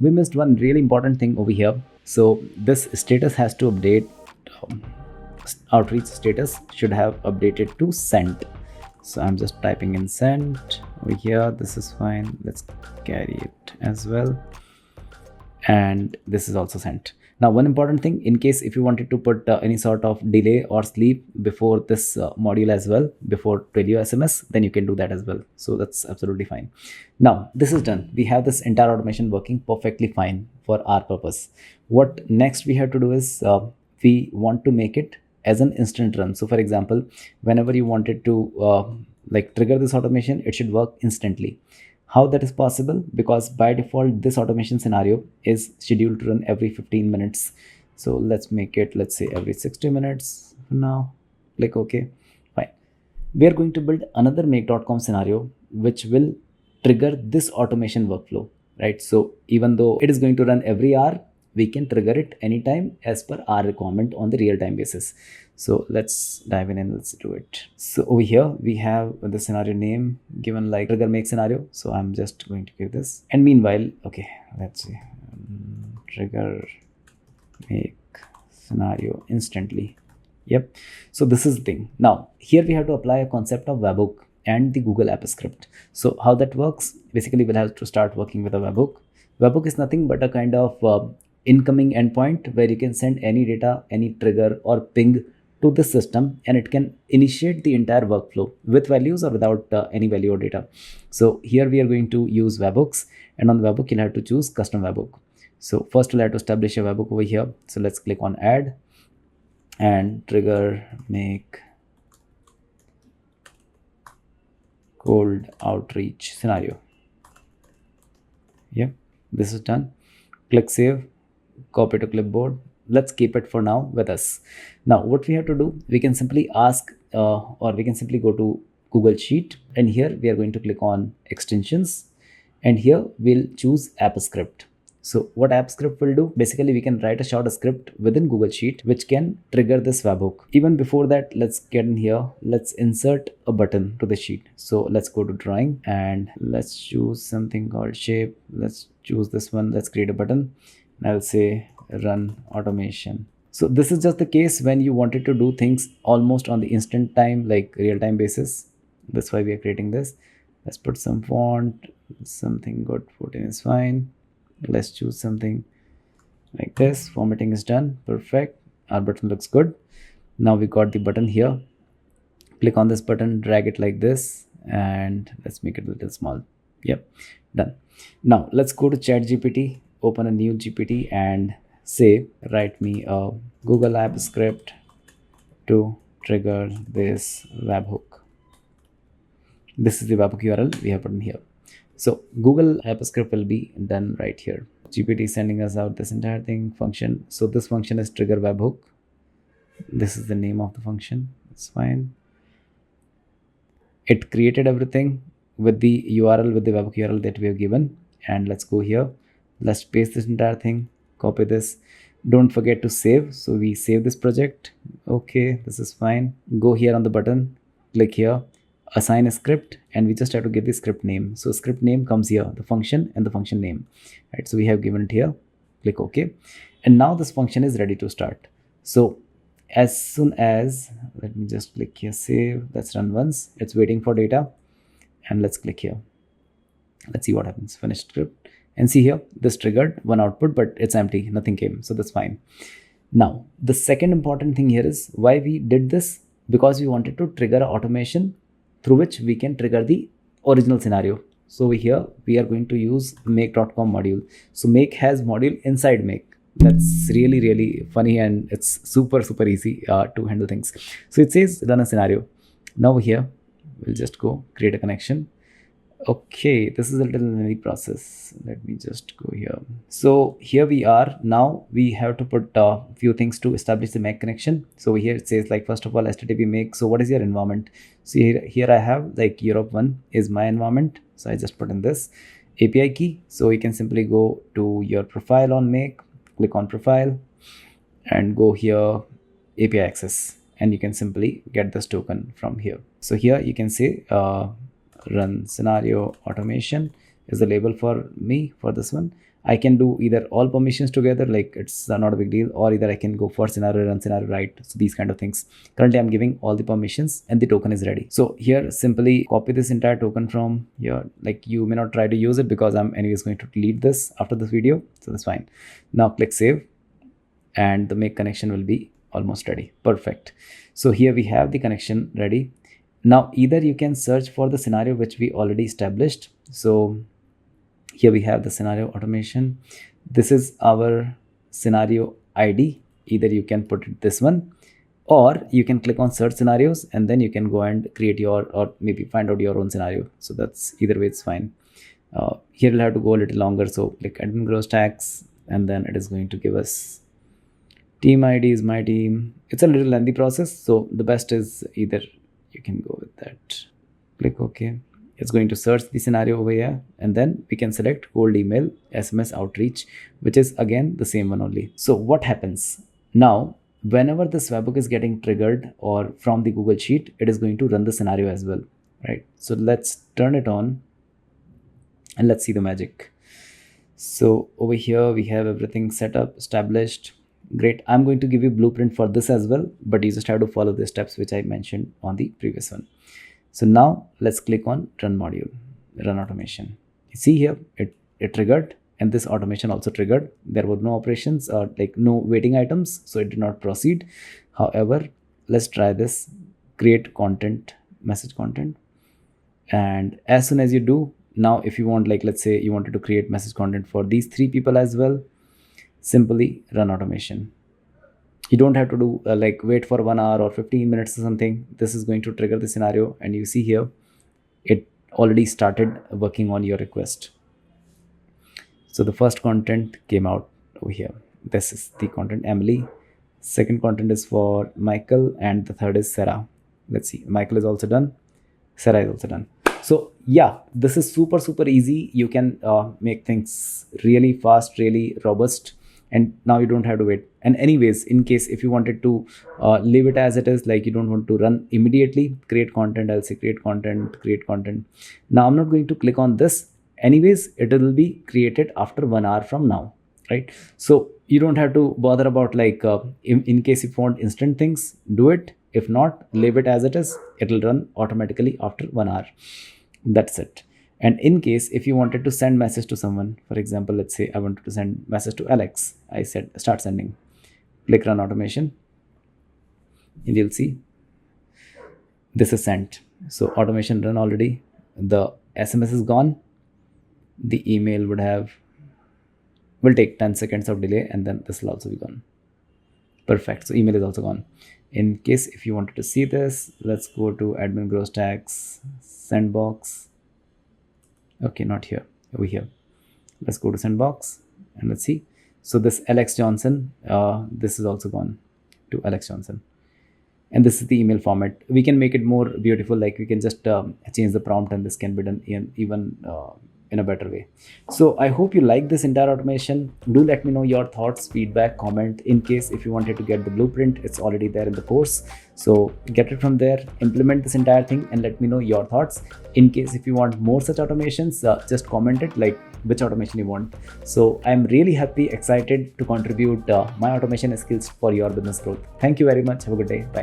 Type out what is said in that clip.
We missed one really important thing over here. So this status has to update. um, Outreach status should have updated to sent. So I'm just typing in sent over here. This is fine. Let's carry it as well. And this is also sent. Now one important thing, in case if you wanted to put any sort of delay or sleep before this module as well, before Twilio SMS, then you can do that as well. So that's absolutely fine. Now this is done. We have this entire automation working perfectly fine for our purpose. What next we have to do is we want to make it as an instant run. So for example, whenever you wanted to like trigger this automation, it should work instantly. How that is possible? Because by default this automation scenario is scheduled to run every 15 minutes. So let's make it, let's say, every 60 minutes now. Click OK. Fine. We are going to build another make.com scenario which will trigger this automation workflow, right? So even though it is going to run every hour, we can trigger it anytime as per our requirement on the real-time basis. So let's dive in and let's do it. So over here we have the scenario name given like trigger make scenario. So I'm just going to give this. And meanwhile, okay, let's see, trigger make scenario instantly. Yep. So this is the thing. Now here we have to apply a concept of webhook and the Google app script. So how that works? Basically, we'll have to start working with a webhook. Webhook is nothing but a kind of incoming endpoint where you can send any data, any trigger or ping to the system, and it can initiate the entire workflow with values or without any value or data. So here we are going to use webhooks, and on the webhook you'll have to choose custom webhook. So first we'll have to establish a webhook over here. So let's click on add and trigger make cold outreach scenario. Yep, this is done. Click save, copy to clipboard. Let's keep it for now with us. Now what we have to do, we can simply ask or we can simply go to Google Sheet, and here we are going to click on extensions, and here we'll choose app script. So what app script will do, basically we can write a short script within Google Sheet which can trigger this webhook. Even before that, let's get in here, let's insert a button to the sheet. So let's go to drawing and let's choose something called shape. Let's choose this one. Let's create a button and I'll say run automation. So this is just the case when you wanted to do things almost on the instant time, like real-time basis. That's why we are creating this. Let's put some font, something good, 14 is fine. Let's choose something like this. Formatting is done. Perfect. Our button looks good. Now we got the button here. Click on this button, drag it like this, and let's make it a little small. Yep, done. Now let's go to ChatGPT, open a new GPT and say, write me a Google app script to trigger this webhook. This is the webhook URL we have put in here. So Google app script will be done right here. GPT is sending us out this entire thing function. So this function is trigger webhook. This is the name of the function. It's fine. It created everything with the URL, with the webhook URL that we have given. And let's go here. Let's paste this entire thing. Copy this. Don't forget to save. So we save this project. Okay, this is fine. Go here on the button. Click here. Assign a script, and we just have to give the script name. So script name comes here, the function and the function name, right? So we have given it here. Click OK, and now this function is ready to start. So as soon as, let me just click here, save. Let's run once. It's waiting for data, and let's click here. Let's see what happens. Finish script, and see here, this triggered one output, but it's empty, nothing came, so that's fine. Now the second important thing here is why we did this, because we wanted to trigger automation through which we can trigger the original scenario. So here we are going to use make.com module. So make has module inside make. That's really funny, and it's super easy to handle things. So it says run a scenario. Now here we'll just go create a connection. Okay, this is a little lengthy process. Let me just go here. So here we are. Now we have to put a few things to establish the make connection. So here it says, like, first of all, HTTP make. So what is your environment? So here I have like Europe 1 is my environment. So I just put in this API key. So you can simply go to your profile on make, click on profile and go here API access, and you can simply get this token from here. So here you can say run scenario automation is the label for me for this one. I can do either all permissions together, like it's not a big deal, or either I can go for scenario run, scenario write. So these kind of things. Currently, I'm giving all the permissions and the token is ready. So here, simply copy this entire token from here. Like you may not try to use it because I'm anyways going to delete this after this video. So that's fine. Now click save and the make connection will be almost ready. Perfect. So here we have the connection ready. Now either you can search for the scenario which we already established. So here we have the scenario automation. This is our scenario ID. Either you can put it this one, or you can click on search scenarios and then you can go and create your, or maybe find out your own scenario. So that's either way, it's fine. Here you'll have to go a little longer. So click admin gross tags and then it is going to give us team ID is my team. It's a little lengthy process. So the best is either you can go with that. Click OK. It's going to search the scenario over here and then we can select cold email, SMS outreach, which is again the same one only. So what happens now, whenever this webhook is getting triggered or from the Google Sheet, it is going to run the scenario as well, right? So let's turn it on and let's see the magic. So over here we have everything set up, established. Great. I'm going to give you blueprint for this as well, but you just have to follow the steps which I mentioned on the previous one. So now let's click on run module, run automation. You see here it triggered and this automation also triggered. There were no operations or like no waiting items, so it did not proceed. However, let's try this, create content, message content. And as soon as you do, now if you want, like let's say you wanted to create message content for these 3 people as well, simply run automation. You don't have to do like wait for 1 hour or 15 minutes or something. This is going to trigger the scenario and you see here it already started working on your request. So the first content came out over here. This is the content Emily. Second content is for Michael and the third is Sarah. Let's see, Michael is also done, Sarah is also done. So yeah, this is super easy. You can make things really fast, really robust, and now you don't have to wait. And anyways, in case if you wanted to leave it as it is, like you don't want to run immediately, create content, I'll say create content, create content. Now I'm not going to click on this. Anyways, it will be created after 1 hour from now, right? So you don't have to bother about like in case if you want instant things, do it. If not, leave it as it is. It will run automatically after 1 hour. That's it. And in case if you wanted to send message to someone, for example, let's say I wanted to send message to Alex, I said start sending, click run automation and you'll see this is sent. So automation run already, the SMS is gone, the email will take 10 seconds of delay and then this will also be gone. Perfect. So email is also gone. In case if you wanted to see this, let's go to admin gross tags, sandbox. Okay, not here, over here. Let's go to sandbox and let's see. So this Alex Johnson, this is also gone to Alex Johnson. And this is the email format. We can make it more beautiful, like we can just change the prompt and this can be done even in a better way. So I hope you like this entire automation. Do let me know your thoughts, feedback, comment. In case if you wanted to get the blueprint, it's already there in the course. So get it from there, implement this entire thing and let me know your thoughts. In case if you want more such automations, just comment it like which automation you want. So I'm really happy, excited to contribute my automation skills for your business growth. Thank you very much. Have a good day. Bye.